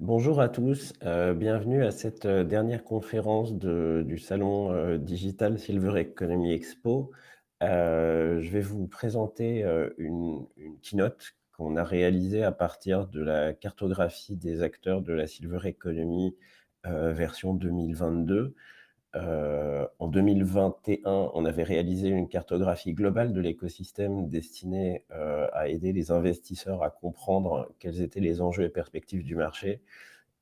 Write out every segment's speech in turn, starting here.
Bonjour à tous, bienvenue à cette dernière conférence du salon Digital Silver Economy Expo. Je vais vous présenter une keynote qu'on a réalisée à partir de la cartographie des acteurs de la Silver Economy version 2022. En 2021, on avait réalisé une cartographie globale de l'écosystème destinée à aider les investisseurs à comprendre quels étaient les enjeux et perspectives du marché.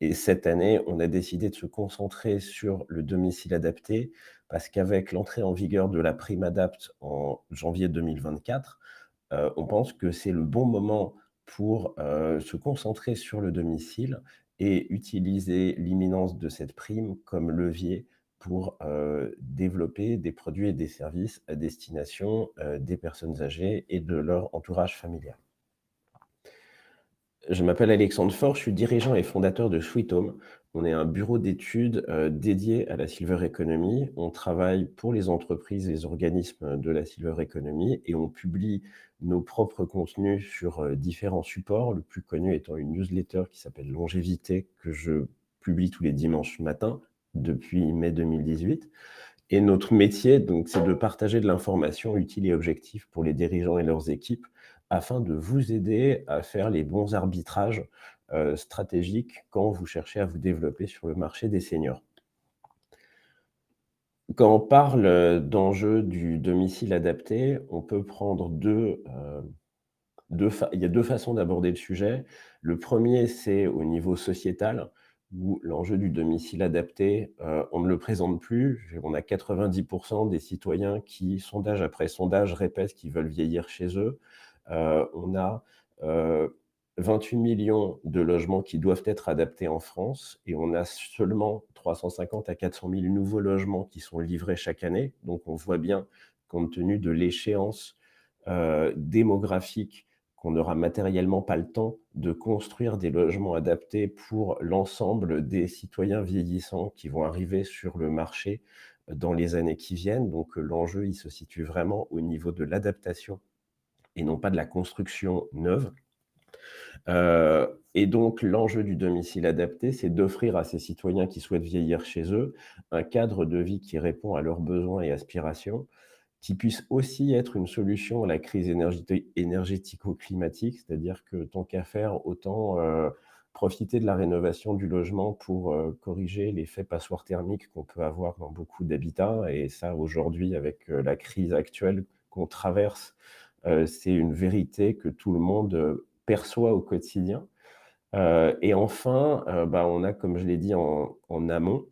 Et cette année, on a décidé de se concentrer sur le domicile adapté parce qu'avec l'entrée en vigueur de la prime Adapt en janvier 2024, on pense que c'est le bon moment pour, se concentrer sur le domicile et utiliser l'imminence de cette prime comme levier pour, développer des produits et des services à destination, des personnes âgées et de leur entourage familial. Je m'appelle Alexandre Faure, je suis dirigeant et fondateur de Sweet Home. On est un bureau d'études, dédié à la silver economy. On travaille pour les entreprises et les organismes de la silver economy et on publie nos propres contenus sur, différents supports, le plus connu étant une newsletter qui s'appelle Longévité, que je publie tous les dimanches matins depuis mai 2018. Et notre métier, donc, c'est de partager de l'information utile et objective pour les dirigeants et leurs équipes, afin de vous aider à faire les bons arbitrages, stratégiques quand vous cherchez à vous développer sur le marché des seniors. Quand on parle, d'enjeux du domicile adapté, on peut prendre 2 il y a 2 façons d'aborder le sujet. Le premier, c'est au niveau sociétal, où l'enjeu du domicile adapté, on ne le présente plus. On a 90 des citoyens qui, sondage après sondage, répètent qu'ils veulent vieillir chez eux. On a, heu, 28 millions de logements qui doivent être adaptés en France et on a seulement 350 à 400 000 nouveaux logements qui sont livrés chaque année. Donc on voit bien, compte tenu de l'échéance, démographique, qu'on n'aura matériellement pas le temps de construire des logements adaptés pour l'ensemble des citoyens vieillissants qui vont arriver sur le marché dans les années qui viennent. Donc, l'enjeu, il se situe vraiment au niveau de l'adaptation et non pas de la construction neuve. Et donc l'enjeu du domicile adapté, c'est d'offrir à ces citoyens qui souhaitent vieillir chez eux, un cadre de vie qui répond à leurs besoins et aspirations, qui puisse aussi être une solution à la crise énergético-climatique. C'est-à-dire que tant qu'à faire, autant, profiter de la rénovation du logement pour, corriger l'effet passoire thermique qu'on peut avoir dans beaucoup d'habitats et ça aujourd'hui avec, la crise actuelle qu'on traverse, c'est une vérité que tout le monde, perçoit au quotidien. Et enfin, on a, comme je l'ai dit en amont,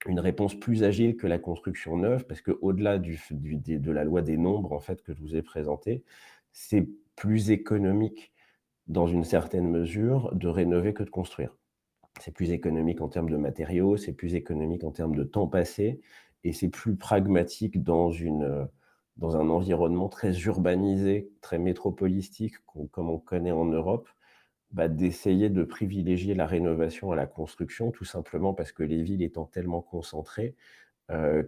une réponse plus agile que la construction neuve, parce qu'au-delà de la loi des nombres, en fait, que je vous ai présenté, c'est plus économique, dans une certaine mesure, de rénover que de construire. C'est plus économique en termes de matériaux, c'est plus économique en termes de temps passé et c'est plus pragmatique dans un environnement très urbanisé, très métropolistique, comme on connaît en Europe, d'essayer de privilégier la rénovation à la construction, tout simplement parce que les villes étant tellement concentrées, il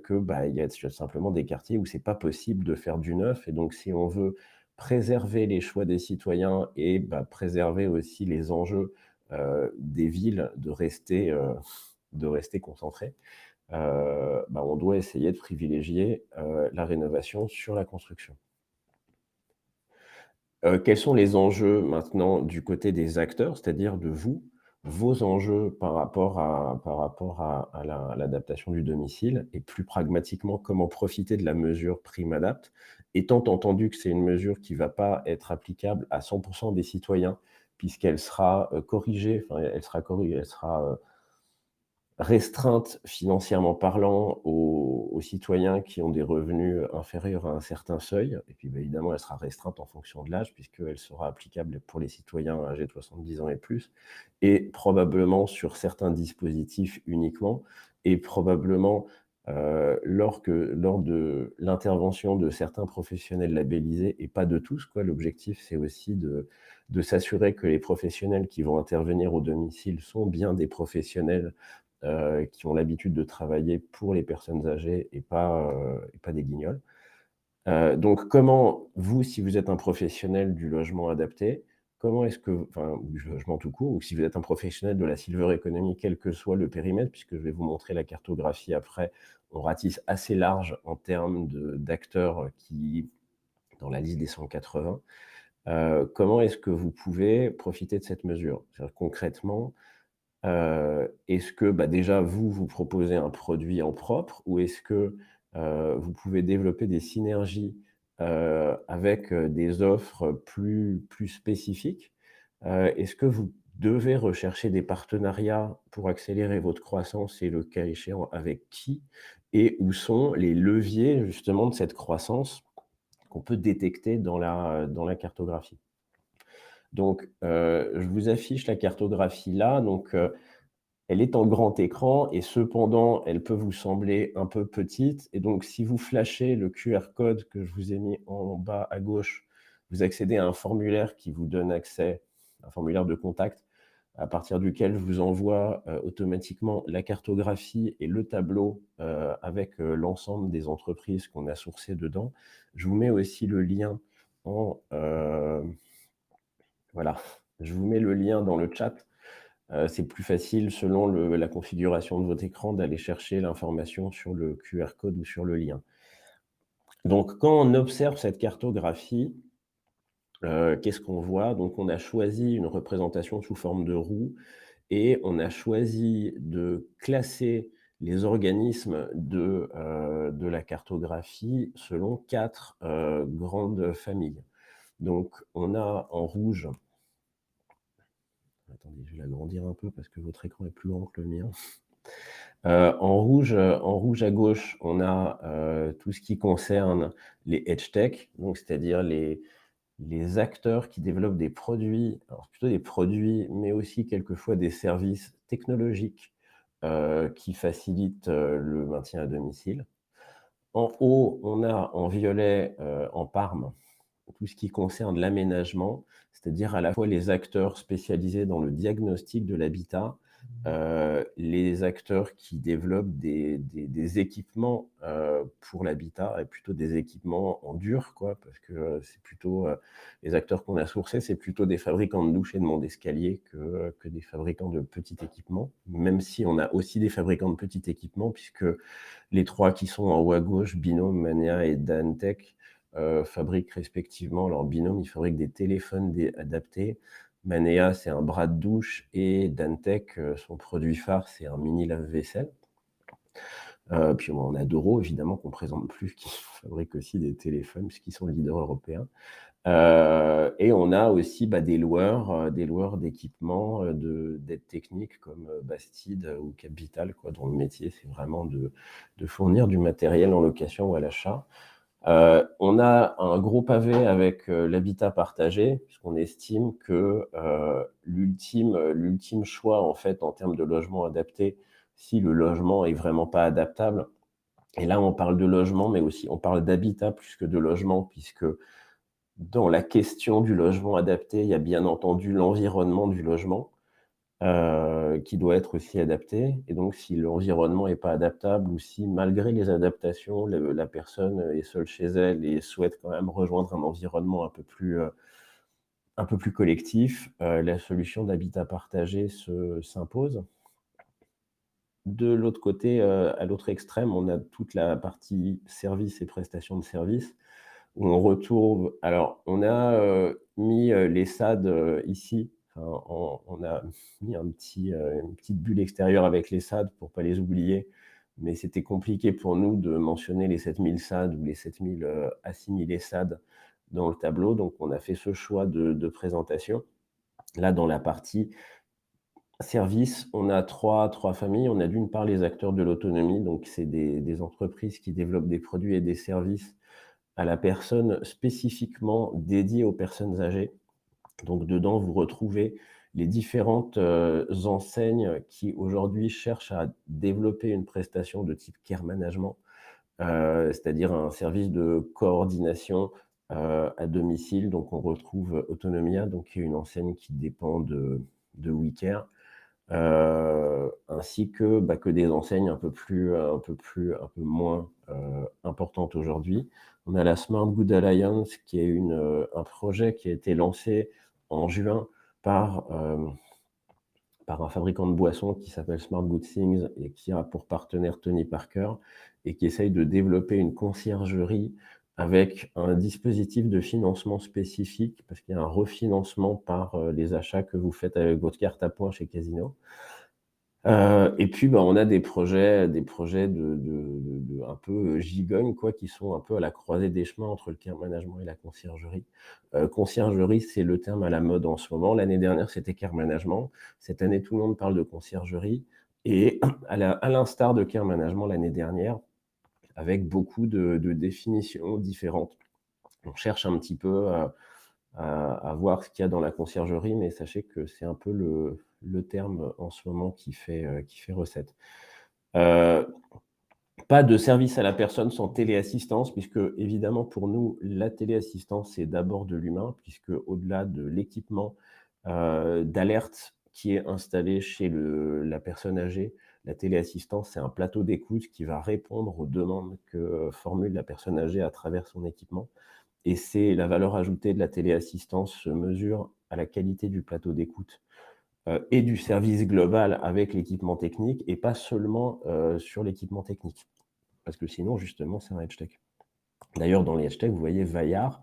y a simplement des quartiers où c'est pas possible de faire du neuf et donc si on veut préserver les choix des citoyens et préserver aussi les enjeux, des villes de rester concentrées, on doit essayer de privilégier, la rénovation sur la construction. Quels sont les enjeux maintenant du côté des acteurs, c'est-à-dire de vous, vos enjeux par rapport à l'adaptation du domicile et plus pragmatiquement, comment profiter de la mesure PrimeAdapt? Étant entendu que c'est une mesure qui ne va pas être applicable à 100 des citoyens puisqu'elle sera, corrigée, enfin elle sera restreinte financièrement parlant aux citoyens qui ont des revenus inférieurs à un certain seuil et puis, évidemment, elle sera restreinte en fonction de l'âge puisqu'elle sera applicable pour les citoyens âgés de 70 ans et plus et probablement sur certains dispositifs uniquement et probablement, lors de l'intervention de certains professionnels labellisés et pas de tous, quoi. L'objectif, c'est aussi de s'assurer que les professionnels qui vont intervenir au domicile sont bien des professionnels qui ont l'habitude de travailler pour les personnes âgées et pas des guignols. Donc comment vous, si vous êtes un professionnel du logement adapté, comment est-ce que enfin, du logement tout court ou si vous êtes un professionnel de la silver economy, quel que soit le périmètre, puisque je vais vous montrer la cartographie après, on ratisse assez large en termes d'acteurs qui dans la liste des 180. Comment est-ce que vous pouvez profiter de cette mesure? C'est-à-dire concrètement, est-ce que, bah, déjà vous, vous proposez un produit en propre ou est-ce que, vous pouvez développer des synergies, avec, des offres plus spécifiques? Est-ce que vous devez rechercher des partenariats pour accélérer votre croissance et le cas échéant avec qui? Et où sont les leviers justement de cette croissance qu'on peut détecter dans la cartographie? Donc, je vous affiche la cartographie là, donc, elle est en grand écran et cependant, elle peut vous sembler un peu petite et donc si vous flashez le QR code que je vous ai mis en bas à gauche, vous accédez à un formulaire qui vous donne accès, un formulaire de contact, à partir duquel je vous envoie, automatiquement la cartographie et le tableau, avec, l'ensemble des entreprises qu'on a sourcées dedans. Je vous mets aussi le lien en, voilà, je vous mets le lien dans le chat. C'est plus facile selon la configuration de votre écran d'aller chercher l'information sur le QR code ou sur le lien. Donc quand on observe cette cartographie, qu'est-ce qu'on voit? Donc on a choisi une représentation sous forme de roue et on a choisi de classer les organismes de la cartographie selon 4 grandes familles. Donc on a en rouge, attendez, je vais l'agrandir un peu parce que votre écran est plus grand que le mien. En rouge à gauche, on a, tout ce qui concerne les edge tech, donc c'est-à-dire les acteurs qui développent des produits, alors plutôt des produits, mais aussi quelquefois des services technologiques, qui facilitent, le maintien à domicile. En haut, on a en violet, en parme, tout ce qui concerne l'aménagement, c'est-à-dire à la fois les acteurs spécialisés dans le diagnostic de l'habitat, les acteurs qui développent des équipements, pour l'habitat et plutôt des équipements en dur quoi, parce que, c'est plutôt, les acteurs qu'on a sourcés, c'est plutôt des fabricants de douches et de monts d'escalier que des fabricants de petits équipements. Même si on a aussi des fabricants de petits équipements puisque les 3 qui sont en haut à gauche, Binôme, Manea et Dantec, fabriquent respectivement leur binôme, ils fabriquent des téléphones adaptés. Manea, c'est un bras de douche et Dantec, son produit phare, c'est un mini lave-vaisselle. Puis on a Doro, évidemment, qu'on présente plus, qui fabrique aussi des téléphones puisqu'ils sont leaders européens. Et on a aussi, bah, des loueurs d'équipements, d'aide technique comme, Bastide, ou Capvital quoi, dont le métier, c'est vraiment de fournir du matériel en location ou à l'achat. On a un gros pavé avec, l'habitat partagé, puisqu'on estime que, l'ultime choix, en fait, en termes de logement adapté, si le logement est vraiment pas adaptable et là, on parle de logement, mais aussi on parle d'habitat plus que de logement, puisque dans la question du logement adapté, il y a bien entendu l'environnement du logement, qui doit être aussi adapté et donc si l'environnement est pas adaptable ou si malgré les adaptations, la personne est seule chez elle et souhaite quand même rejoindre un environnement un peu plus collectif, la solution d'habitat partagé s'impose. De l'autre côté, à l'autre extrême, on a toute la partie services et prestations de services où on retrouve alors on a, mis, les SAD, ici, enfin on a mis une petite bulle extérieure avec les SAD pour pas les oublier, mais c'était compliqué pour nous de mentionner les 7 000 SAD ou les 7 000 assimilés SAD dans le tableau, donc on a fait ce choix de présentation. Là, dans la partie services, on a trois familles. On a d'une part les acteurs de l'autonomie, donc c'est des entreprises qui développent des produits et des services à la personne spécifiquement dédiés aux personnes âgées. Donc dedans, vous retrouvez les différentes, enseignes qui aujourd'hui cherchent à développer une prestation de type care management, c'est-à-dire un service de coordination, à domicile. Donc on retrouve Autonomia, donc qui est une enseigne qui dépend de WeCare, ainsi que, bah, que des enseignes un peu moins, importantes aujourd'hui. On a la Smart Good Alliance qui est un projet qui a été lancé en juin par, par un fabricant de boissons qui s'appelle Smart Good Things et qui a pour partenaire Tony Parker et qui essaye de développer une conciergerie avec un dispositif de financement spécifique, parce qu'il y a un refinancement par, les achats que vous faites avec votre carte à points chez Casino. Et puis, bah, on a des projets de un peu, gigognes quoi, qui sont un peu à la croisée des chemins entre le care management et la conciergerie. Conciergerie, c'est le terme à la mode en ce moment. L'année dernière, c'était care management. Cette année, tout le monde parle de conciergerie et à l'instar de care management l'année dernière, avec beaucoup de définitions différentes. On cherche un petit peu à voir ce qu'il y a dans la conciergerie, mais sachez que c'est un peu le terme en ce moment qui fait recette. Heu, Pas de service à la personne sans téléassistance, puisque évidemment pour nous, la téléassistance, c'est d'abord de l'humain, puisque au-delà de l'équipement, d'alerte qui est installé chez la personne âgée, la téléassistance, c'est un plateau d'écoute qui va répondre aux demandes que formule la personne âgée à travers son équipement. Et c'est la valeur ajoutée de la téléassistance se mesure à la qualité du plateau d'écoute, et du service global avec l'équipement technique et pas seulement, sur l'équipement technique. Parce que sinon justement c'est un edge tech. D'ailleurs dans les edge tech, vous voyez Vaillard,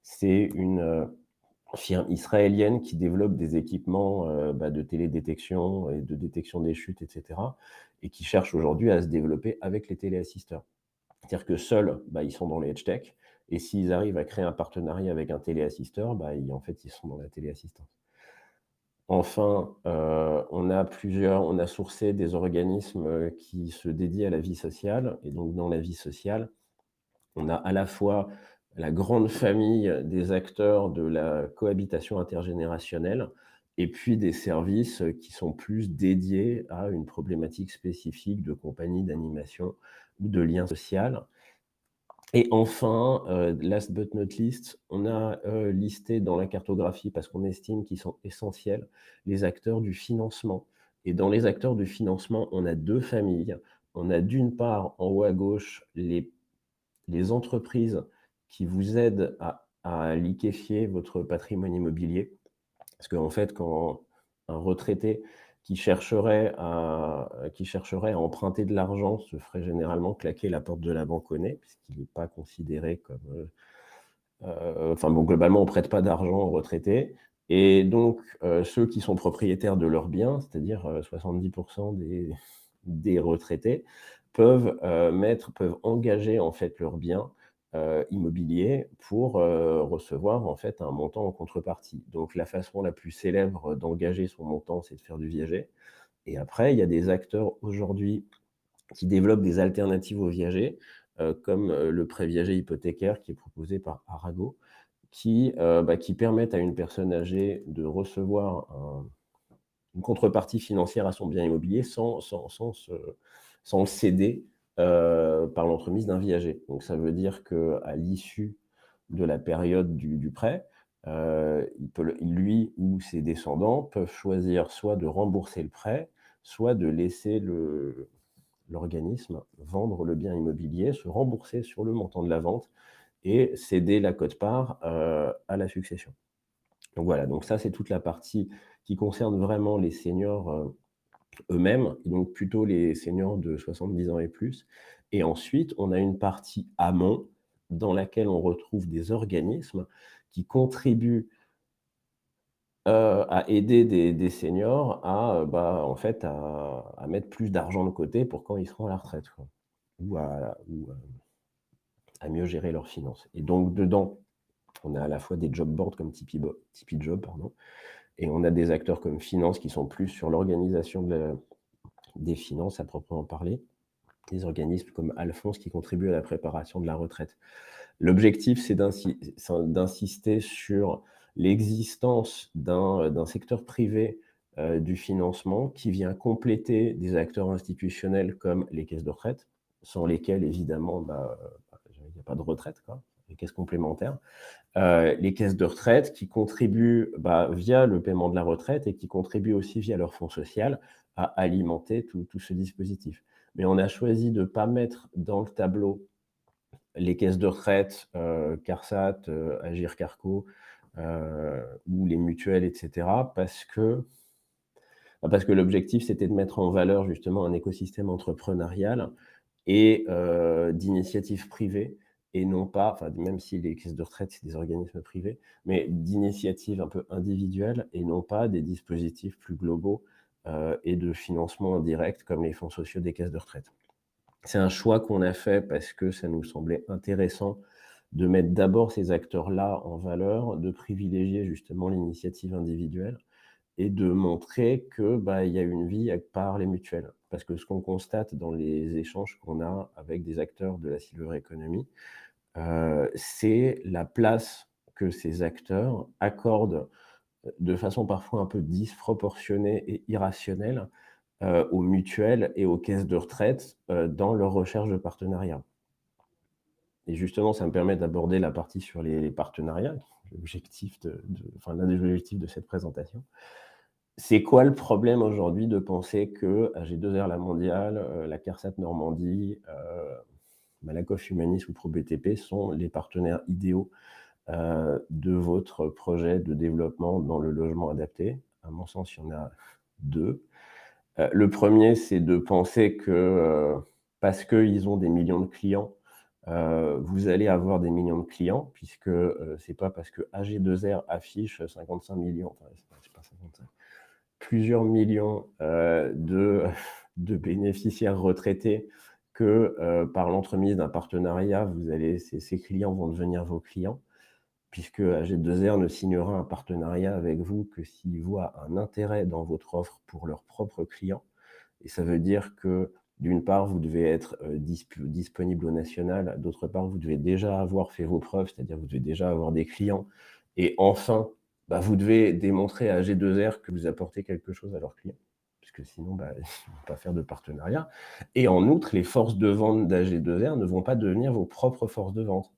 c'est une, firme israélienne qui développe des équipements, bah, de télédétection et de détection des chutes et cetera et qui cherche aujourd'hui à se développer avec les téléassisteurs. C'est-à-dire que seuls, bah, ils sont dans les edge tech et s'ils arrivent à créer un partenariat avec un téléassisteur, bah, en fait, ils sont dans la téléassistance. Enfin, on a sourcé des organismes, qui se dédient à la vie sociale et donc dans la vie sociale, on a à la fois la grande famille des acteurs de la cohabitation intergénérationnelle et puis des services, qui sont plus dédiés à une problématique spécifique de compagnie, d'animation ou de lien social. Et enfin, last but not least, on a, listé dans la cartographie, parce qu'on estime qu'ils sont essentiels, les acteurs du financement. Et dans les acteurs du financement, on a 2 familles. On a d'une part, en haut à gauche, les entreprises qui vous aident à liquéfier votre patrimoine immobilier. Parce qu'en fait, quand un retraité qui chercherait à emprunter de l'argent se ferait généralement claquer la porte de la banque au nez, puisqu'il n'est pas considéré comme, enfin bon, globalement, on prête pas d'argent aux retraités et donc ceux qui sont propriétaires de leurs biens, c'est-à-dire, 70 des retraités, peuvent engager, en fait, leurs biens, immobiliers pour, recevoir, en fait, un montant en contrepartie. Donc la façon la plus célèbre d'engager son montant, c'est de faire du viager et après, il y a des acteurs aujourd'hui qui développent des alternatives au viager, comme, le prêt viager hypothécaire qui est proposé par Arago, qui permettent à une personne âgée de recevoir une contrepartie financière à son bien immobilier sans le céder, par l'entremise d'un viager. Donc ça veut dire qu'à l'issue de la période du prêt, lui ou ses descendants peuvent choisir soit de rembourser le prêt, soit de laisser l'organisme vendre le bien immobilier, se rembourser sur le montant de la vente et céder la quote-part, à la succession. Donc voilà, donc ça, c'est toute la partie qui concerne vraiment les seniors, eux-mêmes, donc plutôt les seniors de 70 ans et plus. Et ensuite, on a une partie amont dans laquelle on retrouve des organismes qui contribuent, à aider des seniors à, bah, en fait, à mettre plus d'argent de côté pour quand ils seront à la retraite, quoi, ou à mieux gérer leurs finances. Et donc dedans, on a à la fois des job boards comme Tipeee Job, pardon, et on a des acteurs comme Finance qui sont plus sur l'organisation des finances à proprement parler, des organismes comme Alphonse qui contribuent à la préparation de la retraite. L'objectif, c'est d'insister sur l'existence d'un secteur privé, du financement qui vient compléter des acteurs institutionnels comme les caisses de retraite, sans lesquelles évidemment, il n'y a pas de retraite, quoi, les caisses complémentaires. Les caisses de retraite qui contribuent, via le paiement de la retraite et qui contribuent aussi via leur fonds social à alimenter tout ce dispositif. Mais on a choisi de ne pas mettre dans le tableau les caisses de retraite, CARSAT, Agirc-Arrco, ou les mutuelles et cetera parce que l'objectif, c'était de mettre en valeur justement un écosystème entrepreneurial et d'initiatives privées et non pas enfin, même si les caisses de retraite, c'est des organismes privés, mais d'initiatives un peu individuelles et non pas des dispositifs plus globaux, et de financement indirect comme les fonds sociaux des caisses de retraite. C'est un choix qu'on a fait parce que ça nous semblait intéressant de mettre d'abord ces acteurs-là en valeur, de privilégier justement l'initiative individuelle et de montrer que, bah, il y a une vie à part les mutuelles. Parce que ce qu'on constate dans les échanges qu'on a avec des acteurs de la silver economy, c'est la place que ces acteurs accordent, de façon parfois un peu disproportionnée et irrationnelle, aux mutuelles et aux caisses de retraite, dans leur recherche de partenariat. Et justement, ça me permet d'aborder la partie sur les partenariats, l'objectif enfin, l'un des objectifs de cette présentation. C'est quoi le problème aujourd'hui de penser que AG2R La Mondiale, la CARSAT Normandie, Malakoff Humanis ou ProBTP sont les partenaires idéaux, de votre projet de développement dans le logement adapté? À mon sens, il y en a 2. Le premier, c'est de penser que, parce qu'ils ont des millions de clients, vous allez avoir des millions de clients puisque, c'est pas parce que AG2R affiche 55 millions, enfin, c'est pas 55, plusieurs millions, de bénéficiaires retraités que, par l'entremise d'un partenariat, vous allez ces clients vont devenir vos clients puisque AG2R ne signera un partenariat avec vous que s'ils voient un intérêt dans votre offre pour leurs propres clients. Et ça veut dire que, d'une part, vous devez être, disponible au national, d'autre part, vous devez déjà avoir fait vos preuves, c'est-à-dire vous devez déjà avoir des clients et enfin, bah, vous devez démontrer à G2R que vous apportez quelque chose à leurs clients, puisque sinon, bah, ils ne vont pas faire de partenariat et en outre, les forces de vente d'AG2R ne vont pas devenir vos propres forces de vente.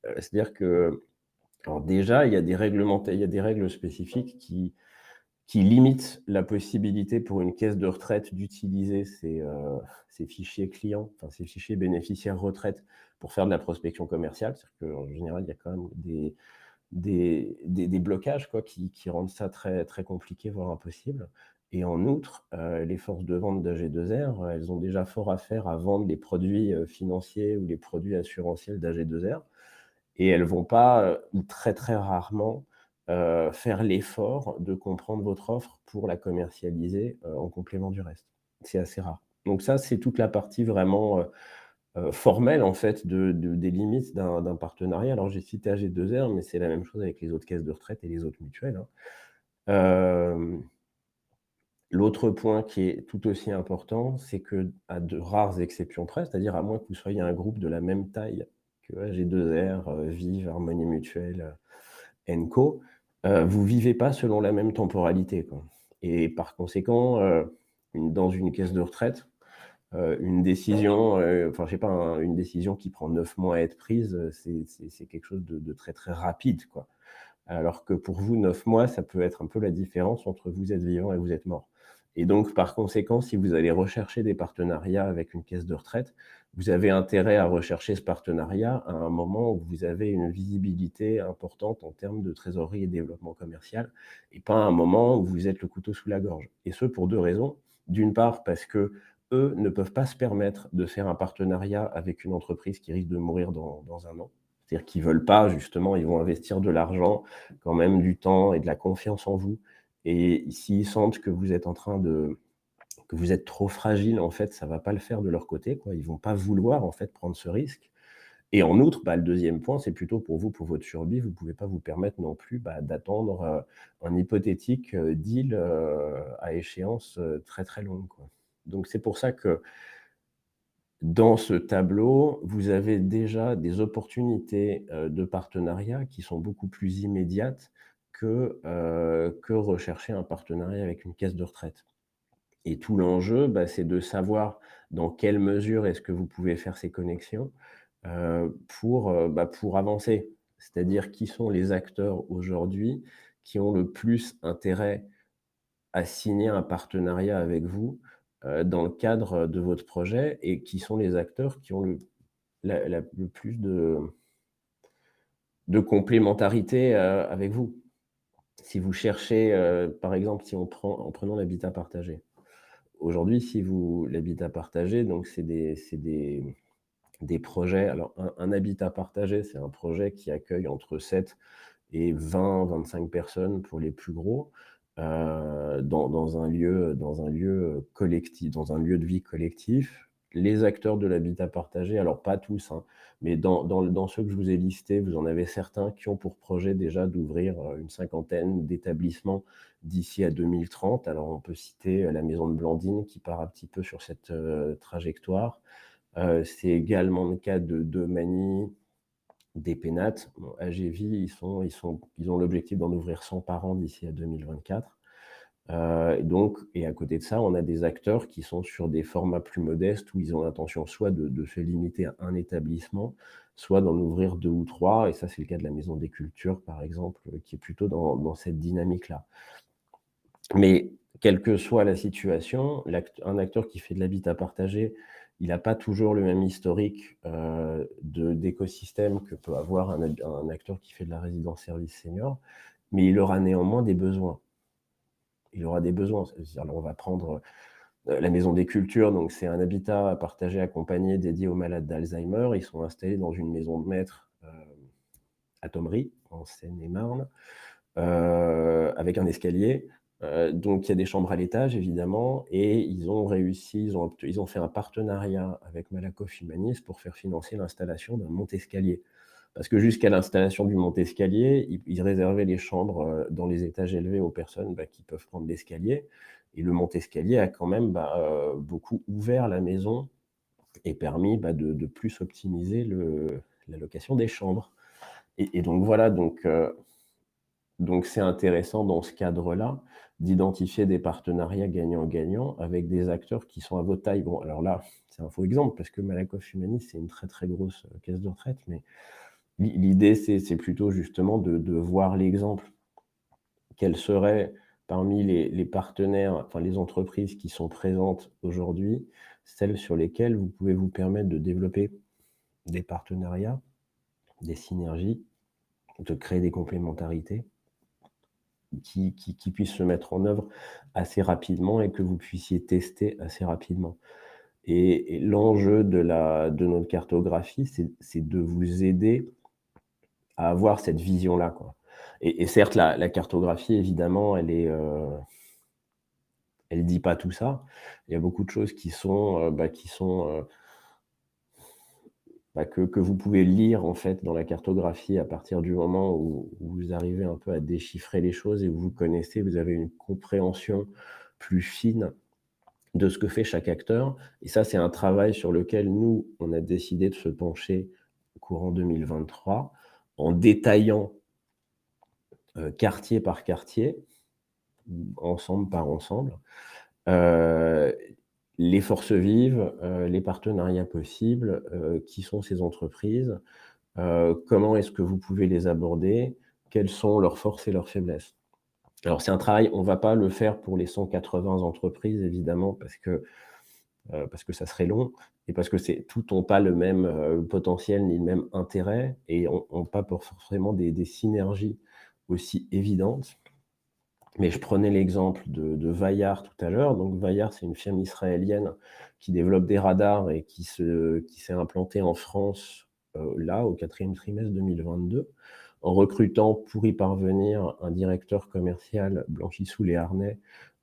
C'est-à-dire que alors déjà, il y a des règles spécifiques qui limite la possibilité pour une caisse de retraite d'utiliser ses fichiers clients, enfin ses fichiers bénéficiaires retraite pour faire de la prospection commerciale. C'est-à-dire qu'en général, il y a quand même des blocages quoi, qui rendent ça très, très compliqué, voire impossible. Et en outre, les forces de vente d'AG2R, elles ont déjà fort à faire à vendre les produits, financiers ou les produits assurantiels d'AG2R et elles vont pas, ou très, très rarement, faire l'effort de comprendre votre offre pour la commercialiser, en complément du reste. C'est assez rare. Donc ça, c'est toute la partie vraiment, formelle en fait des limites d'un partenariat. Alors j'ai cité AG2R, mais c'est la même chose avec les autres caisses de retraite et les autres mutuelles, hein. Hem, L'autre point qui est tout aussi important, c'est qu'à de rares exceptions près, c'est-à-dire à moins que vous soyez un groupe de la même taille que AG2R, Vive, Harmonie Mutuelle, Co, vous vivez pas selon la même temporalité, quoi et par conséquent, dans une caisse de retraite, une décision, enfin je sais pas, une décision qui prend 9 mois à être prise, c'est quelque chose de très, très rapide, quoi. Alors que pour vous, 9 mois, ça peut être un peu la différence entre vous êtes vivant et vous êtes mort. Et donc, par conséquent, si vous allez rechercher des partenariats avec une caisse de retraite, vous avez intérêt à rechercher ce partenariat à un moment où vous avez une visibilité importante en termes de trésorerie et développement commercial, et pas à un moment où vous êtes le couteau sous la gorge. Et ce, pour 2 raisons. D'une part, parce que eux ne peuvent pas se permettre de faire un partenariat avec une entreprise qui risque de mourir dans 1 an. C'est-à-dire qu'ils veulent pas justement, ils vont investir de l'argent, quand même du temps et de la confiance en vous et s'ils sentent que vous êtes en train de que vous êtes trop fragile, en fait, ça va pas le faire de leur côté, quoi. Ils vont pas vouloir, en fait, prendre ce risque et en outre, bah, le deuxième point, c'est plutôt pour vous, pour votre survie. Vous pouvez pas vous permettre non plus, bah, d'attendre, un hypothétique, deal, à échéance, très, très longue, quoi. Donc c'est pour ça que dans ce tableau, vous avez déjà des opportunités, de partenariat qui sont beaucoup plus immédiates que rechercher un partenariat avec une caisse de retraite. Et tout l'enjeu, bah, c'est de savoir dans quelle mesure est-ce que vous pouvez faire ces connexions, pour avancer. C'est-à-dire qui sont les acteurs aujourd'hui qui ont le plus intérêt à signer un partenariat avec vous, dans le cadre de votre projet et qui sont les acteurs qui ont le plus de complémentarité, avec vous. Si vous cherchez, par exemple, si on prend en prenant l'habitat partagé. Aujourd'hui, si vous l'habitat partagé, donc c'est des projets. Alors un habitat partagé, c'est un projet qui accueille entre 7 et 20-25 personnes pour les plus gros, dans un lieu collectif, dans un lieu de vie collectif. Les acteurs de l'habitat partagé, alors pas tous, hein, mais dans ceux que je vous ai listés, vous en avez certains qui ont pour projet déjà d'ouvrir, une cinquantaine d'établissements d'ici à 2030. Alors on peut citer, la maison de Blandine qui part un petit peu sur cette, trajectoire. C'est également le cas de Domani, des pénates. Bon, AGV, ils ont l'objectif d'en ouvrir 100 par an d'ici à 2024. Et à côté de ça, on a des acteurs qui sont sur des formats plus modestes où ils ont l'intention soit de se limiter à un établissement, soit d'en ouvrir 2 ou 3. Et ça, c'est le cas de la Maison des Cultures, par exemple, qui est plutôt dans cette dynamique-là. Mais quelle que soit la situation, un acteur qui fait de l'habitat partagé, il n'a pas toujours le même historique, d'écosystème que peut avoir un acteur qui fait de la résidence service senior, mais il aura néanmoins des besoins. Il aura des besoins. C'est-à-dire, là, on va prendre, la Maison des Cultures, donc c'est un habitat partagé accompagné dédié aux malades d'Alzheimer. Ils sont installés dans une maison de maître, à Thomery, en Seine-et-Marne, avec un escalier. Donc il y a des chambres à l'étage évidemment, et ils ont fait un partenariat avec Malakoff Humanis pour faire financer l'installation d'un monte-escalier. Parce que jusqu'à l'installation du monte-escalier, ils réservaient les chambres, dans les étages élevés aux personnes, qui peuvent prendre l'escalier, et le monte-escalier a quand même, beaucoup ouvert la maison et permis, de plus optimiser la location des chambres. Et donc voilà, donc c'est intéressant dans ce cadre-là d'identifier des partenariats gagnant-gagnant avec des acteurs qui sont à votre taille. Bon, alors là, c'est un faux exemple parce que Malakoff Humanis, c'est une très, très grosse, caisse de retraite, mais l'idée, c'est plutôt justement de voir l'exemple. Quels seraient parmi les partenaires, enfin les entreprises qui sont présentes aujourd'hui, celles sur lesquelles vous pouvez vous permettre de développer des partenariats, des synergies, de créer des complémentarités qui puissent se mettre en œuvre assez rapidement et que vous puissiez tester assez rapidement. Et l'enjeu de notre cartographie, c'est de vous aider à avoir cette vision-là, quoi. Et certes, la cartographie, évidemment, elle dit pas tout ça. Il y a beaucoup de choses que vous pouvez lire, en fait, dans la cartographie à partir du moment où vous arrivez un peu à déchiffrer les choses et où vous connaissez, vous avez une compréhension plus fine de ce que fait chaque acteur. Et ça, c'est un travail sur lequel nous, on a décidé de se pencher courant 2023, en détaillant, quartier par quartier, ensemble par ensemble, heu, les forces vives, les partenariats possibles, qui sont ces entreprises, comment est-ce que vous pouvez les aborder, quelles sont leurs forces et leurs faiblesses. Alors c'est un travail, on ne va pas le faire pour les 180 entreprises évidemment parce que ça serait long et parce que toutes n'ont pas le même, potentiel ni le même intérêt et ont pas pour forcément des synergies aussi évidentes. Mais je prenais l'exemple de Vaillard tout à l'heure. Donc Vaillard, c'est une firme israélienne qui développe des radars et qui s'est implantée en France, là, au 4e trimestre 2022, en recrutant pour y parvenir un directeur commercial Blanchisseau-les-Harnais,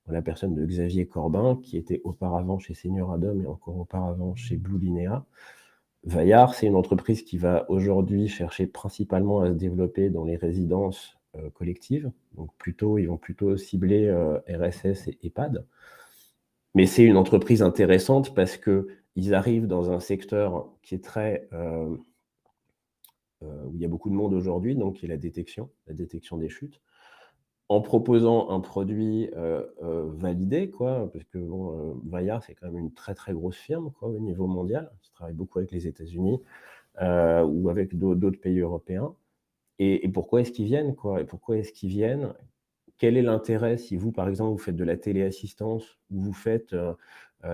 en la personne de Xavier Corbin, qui était auparavant chez Senior Adam et encore auparavant chez Blue Linéa. Vaillard, c'est une entreprise qui va aujourd'hui chercher principalement à se développer dans les résidences, collectives. Donc ils vont plutôt cibler, RSS et EHPAD. Mais c'est une entreprise intéressante parce qu'ils arrivent dans un secteur qui est très, où il y a beaucoup de monde aujourd'hui, donc qui est la détection des chutes, en proposant un produit, validé quoi, parce que bon, Vaillard, c'est quand même une très, très grosse firme quoi, au niveau mondial. Ils travaillent beaucoup avec les États-Unis, ou avec d'autres pays européens. Et pourquoi est-ce qu'ils viennent, quoi? Et pourquoi est-ce qu'ils viennent? Quel est l'intérêt si vous, par exemple, vous faites de la téléassistance ou vous faites,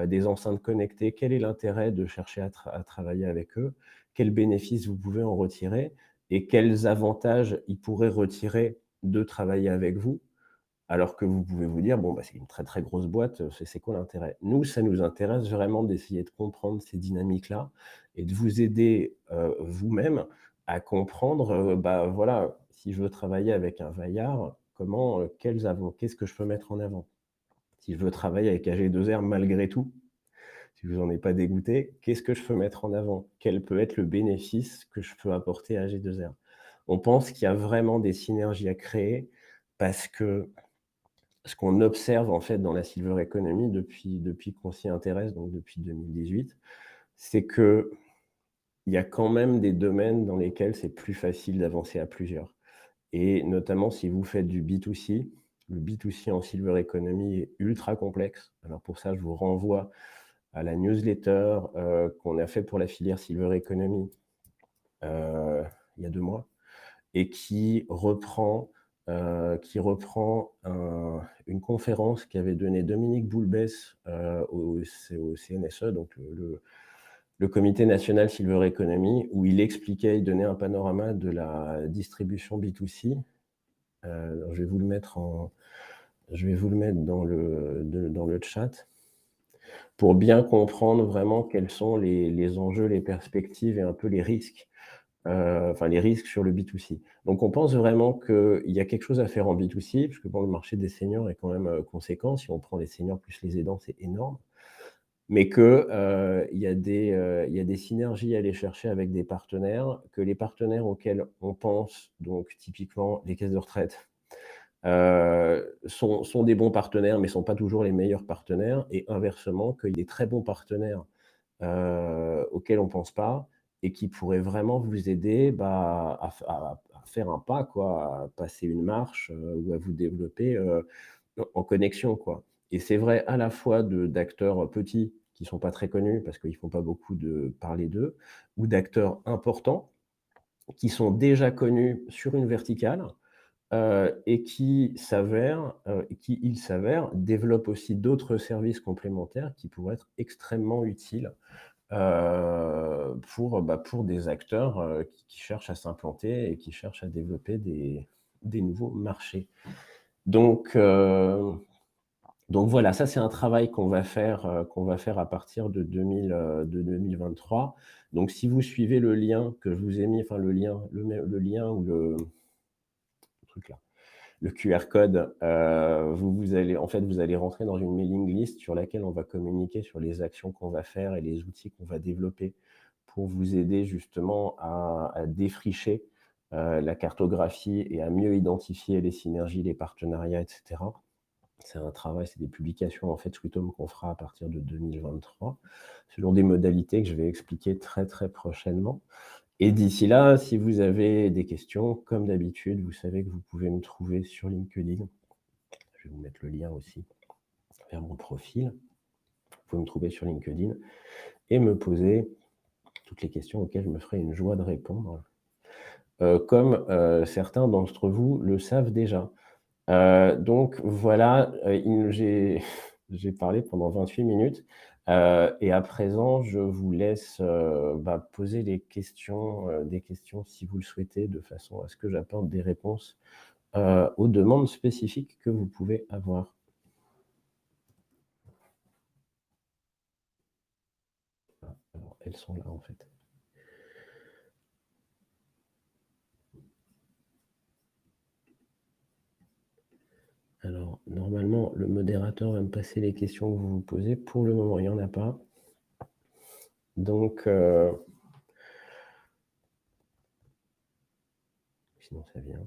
des enceintes connectées? Quel est l'intérêt de chercher à travailler avec eux? Quels bénéfices vous pouvez en retirer? et quels avantages ils pourraient retirer de travailler avec vous. Alors que vous pouvez vous dire: «Bon, bah, c'est une très, très grosse boîte, c'est quoi l'intérêt?» Nous, ça nous intéresse vraiment d'essayer de comprendre ces dynamiques-là et de vous aider, vous-même à comprendre, bah, voilà, si je veux travailler avec un Vaillard, comment, qu'est-ce que je peux mettre en avant? Si je veux travailler avec AG2R malgré tout, si je vous en ai pas dégoûté, qu'est-ce que je peux mettre en avant? Quel peut être le bénéfice que je peux apporter à AG2R? On pense qu'il y a vraiment des synergies à créer parce que ce qu'on observe en fait dans la silver economy depuis qu'on s'y intéresse, donc depuis 2018, c'est qu'il y a quand même des domaines dans lesquels c'est plus facile d'avancer à plusieurs et notamment si vous faites du B2C. Le B2C en silver economy est ultra complexe. Alors pour ça, je vous renvoie à la newsletter, qu'on a fait pour la filière silver economy, il y a 2 mois et qui reprend une conférence qu'avait donnée Dominique Boulbès, au CNSE, donc le Comité national Silver Economy, où il expliquait, il donnait un panorama de la distribution B2C. Alors je vais vous le mettre dans le chat, pour bien comprendre vraiment quels sont les enjeux, les perspectives et un peu les risques. Enfin les risques sur le B2C. Donc on pense vraiment qu'il y a quelque chose à faire en B2C, puisque bon, le marché des seniors est quand même, conséquent. Si on prend les seniors plus les aidants, c'est énorme. Mais que, il y a des synergies à aller chercher avec des partenaires, que les partenaires auxquels on pense, donc typiquement les caisses de retraite, sont des bons partenaires, mais sont pas toujours les meilleurs partenaires et inversement, qu'il y ait des très bons partenaires auxquels on pense pas et qui pourraient vraiment vous aider, bah, à faire un pas quoi, à passer une marche, ou à vous développer, en connexion quoi. Et c'est vrai à la fois d'acteurs petits qui sont pas très connus parce qu'ils font pas beaucoup de parler d'eux, ou d'acteurs importants qui sont déjà connus sur une verticale, et qui, il s'avère, développent aussi d'autres services complémentaires qui pourraient être extrêmement utiles pour des acteurs, qui cherchent à s'implanter et qui cherchent à développer des nouveaux marchés. Donc heu, donc voilà, ça c'est un travail qu'on va faire à partir de 2023. Donc si vous suivez le lien que je vous ai mis, enfin le lien ou le truc là, le QR code, vous allez en fait, vous allez rentrer dans une mailing list sur laquelle on va communiquer sur les actions qu'on va faire et les outils qu'on va développer pour vous aider justement à défricher, la cartographie et à mieux identifier les synergies, les partenariats et cetera. C'est un travail, c'est des publications en fait Sweet Home qu'on fera à partir de 2023, selon des modalités que je vais expliquer très, très prochainement. Et d'ici là, si vous avez des questions, comme d'habitude, vous savez que vous pouvez me trouver sur LinkedIn. Je vais vous mettre le lien aussi vers mon profil. Vous pouvez me trouver sur LinkedIn et me poser toutes les questions auxquelles je me ferai une joie de répondre, comme, certains d'entre vous le savent déjà. Donc voilà, j'ai parlé pendant 28 minutes, et à présent, je vous laisse, bah, poser des questions si vous le souhaitez, de façon à ce que j'apporte des réponses, aux demandes spécifiques que vous pouvez avoir. Alors elles sont là, en fait. Alors normalement, le modérateur va me passer les questions que vous vous posez. Pour le moment, il y en a pas. Donc sinon ça vient.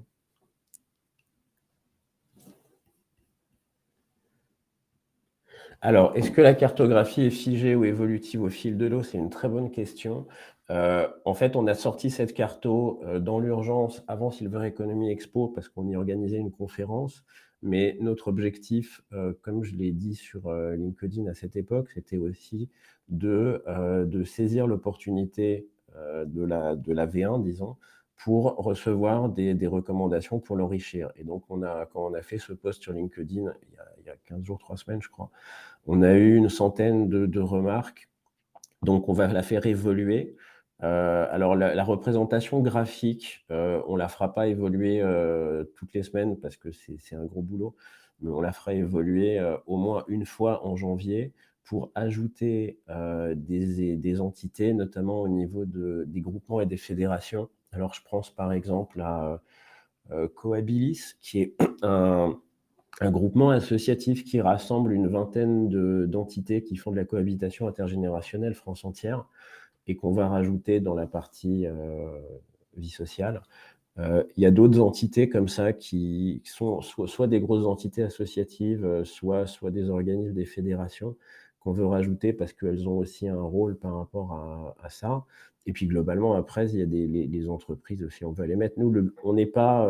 Alors, est-ce que la cartographie est figée ou évolutive au fil de l'eau? C'est une très bonne question. En fait, on a sorti cette carto, dans l'urgence avant Silver Economy Expo parce qu'on y organisait une conférence. Mais notre objectif, comme je l'ai dit sur, LinkedIn à cette époque, c'était aussi de saisir l'opportunité, de la V1 disons, pour recevoir des recommandations pour l'enrichir. Et donc quand on a fait ce post sur LinkedIn il y a 15 jours, 3 semaines je crois, on a eu une centaine de remarques, donc on va la faire évoluer Alors la représentation graphique, on la fera pas évoluer, toutes les semaines parce que c'est un gros boulot, mais on la fera évoluer, au moins une fois en janvier pour ajouter, des entités, notamment au niveau des groupements et des fédérations. Alors je pense par exemple à, Cohabilis qui est un un groupement associatif qui rassemble une vingtaine d'entités qui font de la cohabitation intergénérationnelle France entière et qu'on va rajouter dans la partie, vie sociale. Il y a d'autres entités comme ça qui sont soit des grosses entités associatives, soit des organismes, des fédérations qu'on veut rajouter parce qu'elles ont aussi un rôle par rapport à ça. Et puis globalement après il y a les entreprises aussi, on veut les mettre. Nous on n'est pas,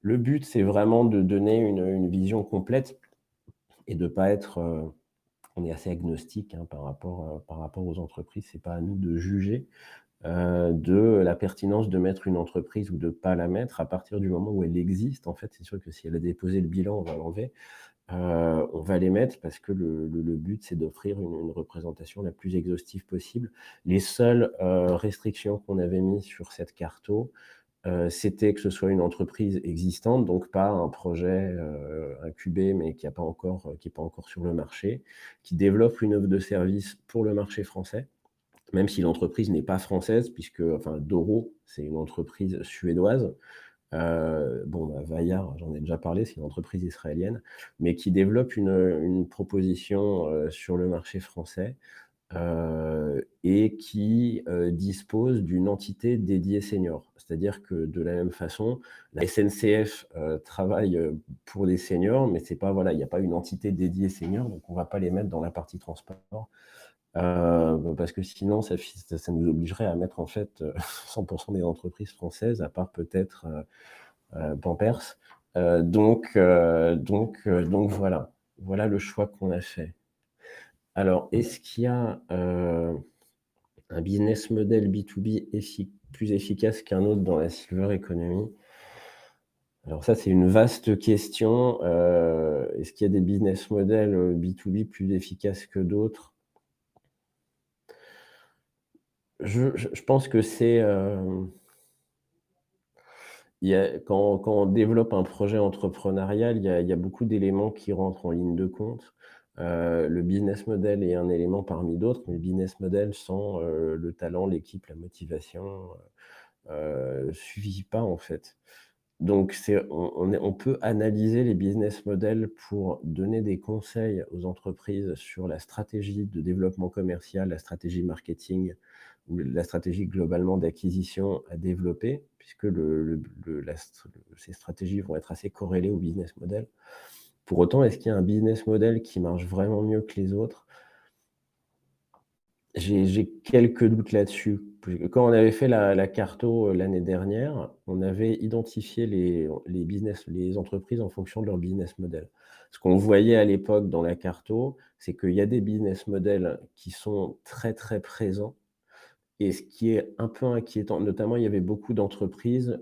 le but c'est vraiment de donner une vision complète et de pas être, on est assez agnostique, hein, par rapport aux entreprises. C'est pas à nous de juger, de la pertinence de mettre une entreprise ou de pas la mettre à partir du moment où elle existe. En fait, c'est sûr que si elle a déposé le bilan, on va l'enlever. On va les mettre parce que le but, c'est d'offrir une représentation la plus exhaustive possible. Les seules, restrictions qu'on avait mis sur cette carto, c'était que ce soit une entreprise existante, donc pas un projet, incubé, mais qui est pas encore sur le marché, qui développe une offre de service pour le marché français, même si l'entreprise n'est pas française puisque enfin Doro, c'est une entreprise suédoise. Bon, bah, Vaillard, j'en ai déjà parlé, c'est une entreprise israélienne, mais qui développe une proposition, sur le marché français, et qui, dispose d'une entité dédiée seniors. C'est-à-dire que de la même façon, la SNCF, travaille, pour des seniors, mais c'est pas voilà, il y a pas une entité dédiée seniors, donc on va pas les mettre dans la partie transport. Parce que sinon ça nous obligerait à mettre en fait, 100 des entreprises françaises, à part peut-être, Pampers. Donc voilà. Voilà le choix qu'on a fait. Alors est-ce qu'il y a, un business model B2B plus efficace qu'un autre dans la silver economy? Alors ça, c'est une vaste question. Est-ce qu'il y a des business models, B2B plus efficaces que d'autres? Je pense que c'est, il y a quand on développe un projet entrepreneurial, il y a beaucoup d'éléments qui rentrent en ligne de compte. Le business model est un élément parmi d'autres, mais le business model sans, le talent, l'équipe, la motivation, suffit pas en fait. Donc on peut analyser les business models pour donner des conseils aux entreprises sur la stratégie de développement commercial, la stratégie marketing ou la stratégie globalement d'acquisition à développer, puisque ces stratégies vont être assez corrélées au business model. Pour autant, est-ce qu'il y a un business model qui marche vraiment mieux que les autres? J'ai quelques doutes là-dessus. Quand on avait fait la carto, l'année dernière, on avait identifié les entreprises en fonction de leur business model. Ce qu'on voyait à l'époque dans la carto, c'est qu'il y a des business models qui sont très, très présents et ce qui est un peu inquiétant, notamment, il y avait beaucoup d'entreprises,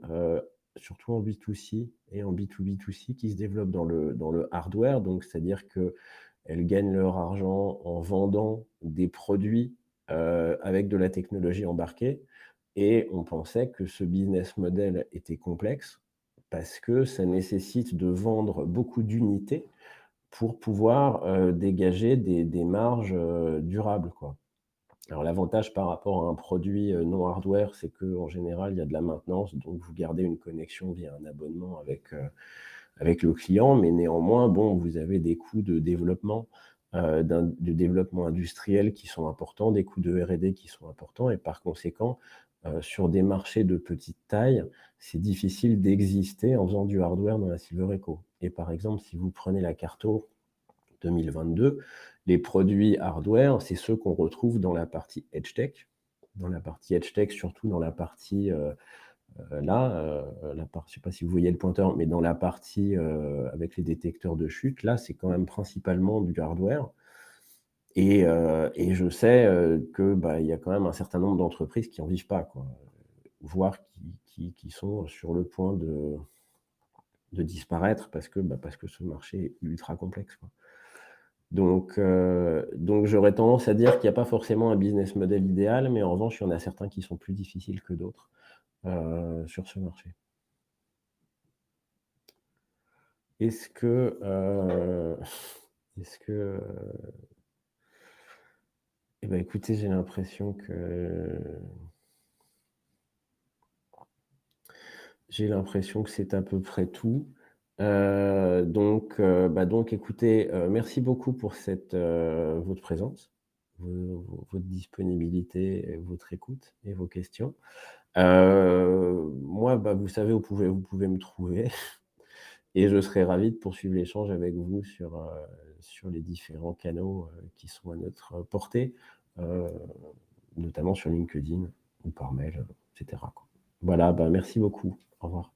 surtout en B2C et en B2B2C qui se développent dans le hardware, donc c'est-à-dire qu'elles gagnent leur argent en vendant des produits, avec de la technologie embarquée et on pensait que ce business model était complexe parce que ça nécessite de vendre beaucoup d'unités pour pouvoir, dégager des marges, durables, quoi. Alors l'avantage par rapport à un produit, non hardware, c'est qu'en général, il y a de la maintenance, donc vous gardez une connexion via un abonnement avec le client, mais néanmoins, bon, vous avez des coûts de développement industriel qui sont importants, des coûts de R&D qui sont importants et par conséquent, sur des marchés de petite taille, c'est difficile d'exister en faisant du hardware dans la silver eco et par exemple, si vous prenez la Carto 2022, les produits hardware, c'est ceux qu'on retrouve dans la partie edge tech. Dans la partie edge tech, surtout dans la partie, là, je sais pas si vous voyez le pointeur, mais dans la partie, avec les détecteurs de chute, là, c'est quand même principalement du hardware et je sais, que, bah, il y a quand même un certain nombre d'entreprises qui en vivent pas, quoi, voire qui sont sur le point de disparaître parce que ce marché est ultra complexe, quoi. Donc j'aurais tendance à dire qu'il y a pas forcément un business model idéal, mais en revanche, il y en a certains qui sont plus difficiles que d'autres, sur ce marché. Est-ce que, est-ce que, eh ben, écoutez, j'ai l'impression que c'est à peu près tout. Donc écoutez, merci beaucoup pour votre présence, votre disponibilité, et votre écoute et vos questions. Moi, bah, vous savez où vous pouvez me trouver et je serai ravi de poursuivre l'échange avec vous sur les différents canaux, qui sont à notre portée, heu, notamment sur LinkedIn ou par mail, et cetera, quoi. Voilà, bah, merci beaucoup. Au revoir.